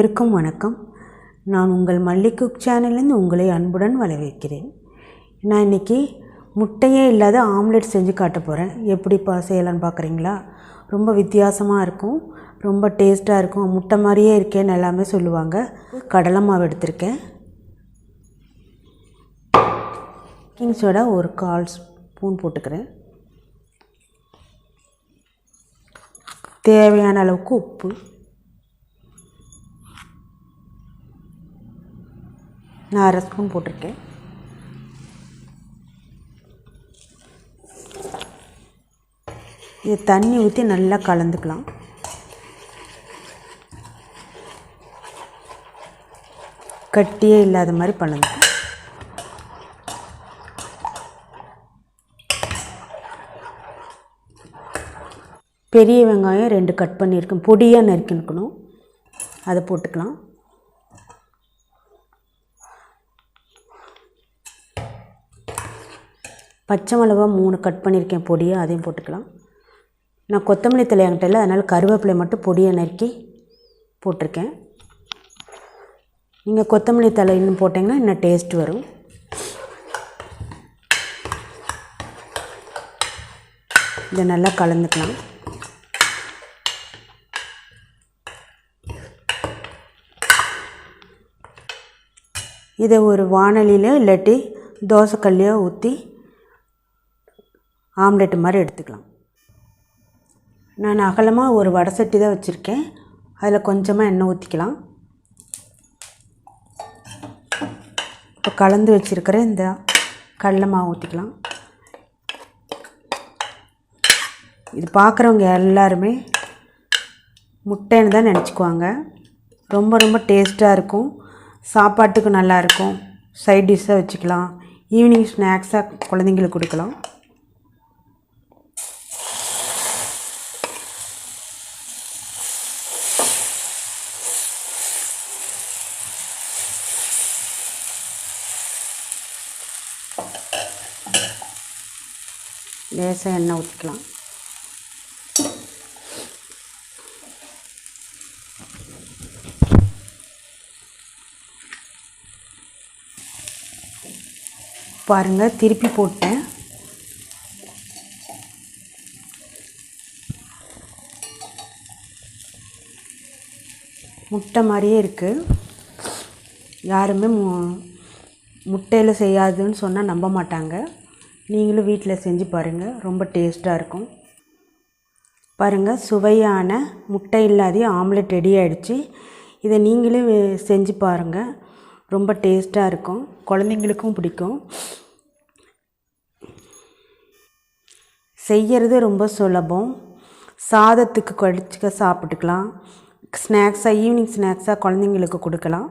அனைவருக்கும் வணக்கம். நான் உங்கள் மல்லி குக் சேனல்லேருந்து உங்களை அன்புடன் வரவேற்கிறேன். நான் இன்றைக்கி முட்டையே இல்லாத ஆம்லெட் செஞ்சு காட்ட போகிறேன். எப்படிப்பா செய்யலான்னு பார்க்குறீங்களா? ரொம்ப வித்தியாசமாக இருக்கும், ரொம்ப டேஸ்ட்டாக இருக்கும். முட்டை மாதிரியே இருக்கேன்னு எல்லாமே சொல்லுவாங்க. கடலை மாவு எடுத்திருக்கேன். பேக்கிங் சோடா ஒரு 1/4 ஸ்பூன் போட்டுக்கிறேன். தேவையான அளவுக்கு உப்பு, நான் 1/2 ஸ்பூன் போட்டிருக்கேன். இது தண்ணி ஊற்றி நல்லா கலந்துக்கலாம். கட்டியே இல்லாத மாதிரி பண்ணுங்க. பெரிய வெங்காயம் 2 கட் பண்ணியிருக்கேன், பொடியாக நறுக்கிக்கணும், அதை போட்டுக்கலாம். பச்சை மிளகா 3 கட் பண்ணியிருக்கேன் பொடியாக, அதையும் போட்டுக்கலாம். நான் கொத்தமல்லி தழை என்கிட்ட இல்லை, அதனால் கருவேப்பிலை மட்டும் பொடியாக நறுக்கி போட்டிருக்கேன். நீங்கள் கொத்தமல்லி தழை இன்னும் போட்டிங்கன்னா இன்னும் டேஸ்ட் வரும். இதை நல்லா கலந்துக்கலாம். இதை ஒரு வாணலியில இல்லாட்டி தோசைக்கல்லையோ ஊற்றி ஆம்லெட் மாதிரி எடுத்துக்கலாம். நான் அகலமாக ஒரு வடை சட்டி தான் வச்சுருக்கேன். அதில் கொஞ்சமாக எண்ணெய் ஊற்றிக்கலாம். இப்போ கலந்து வச்சுருக்கிற இந்த கடலை மாவு ஊற்றிக்கலாம். இது பார்க்குறவங்க எல்லாருமே முட்டைன்னு தான் நினச்சிக்குவாங்க. ரொம்ப ரொம்ப டேஸ்ட்டாக இருக்கும், சாப்பாட்டுக்கு நல்லாயிருக்கும். சைட் டிஷ்ஷாக வச்சுக்கலாம், ஈவினிங் ஸ்நாக்ஸாக குழந்தைங்களுக்கு கொடுக்கலாம். லேசாக எண்ணெய் ஊற்றிக்கலாம். பாருங்கள், திருப்பி போட்டேன். முட்டை மாதிரியே இருக்குது. யாருமே முட்டையில் செய்யாதுன்னு சொன்னால் நம்ப மாட்டாங்க. நீங்களும் வீட்டில் செஞ்சு பாருங்கள், ரொம்ப டேஸ்ட்டாக இருக்கும். பாருங்கள், சுவையான முட்டை இல்லாத ஆம்லெட் ரெடி ஆகிடுச்சு. இதை நீங்களும் செஞ்சு பாருங்கள், ரொம்ப டேஸ்ட்டாக இருக்கும், குழந்தைங்களுக்கும் பிடிக்கும். செய்கிறது ரொம்ப சுலபம். சாதத்துக்கு கடிச்சிக்க சாப்பிட்டுக்கலாம், ஸ்நாக்ஸாக ஈவினிங் ஸ்நாக்ஸாக குழந்தைங்களுக்கு கொடுக்கலாம்.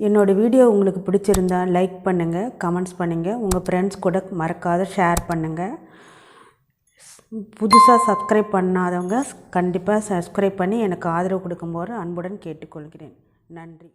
என்னோடய வீடியோ உங்களுக்கு பிடிச்சிருந்தா லைக் பண்ணுங்கள், கமெண்ட்ஸ் பண்ணுங்கள், உங்கள் ஃப்ரெண்ட்ஸ் கூட மறக்காத ஷேர் பண்ணுங்கள். புதுசாக சப்ஸ்கிரைப் பண்ணாதவங்க கண்டிப்பாக சப்ஸ்கிரைப் பண்ணி எனக்கு ஆதரவு கொடுக்கும்போது அன்புடன் கேட்டுக்கொள்கிறேன். நன்றி.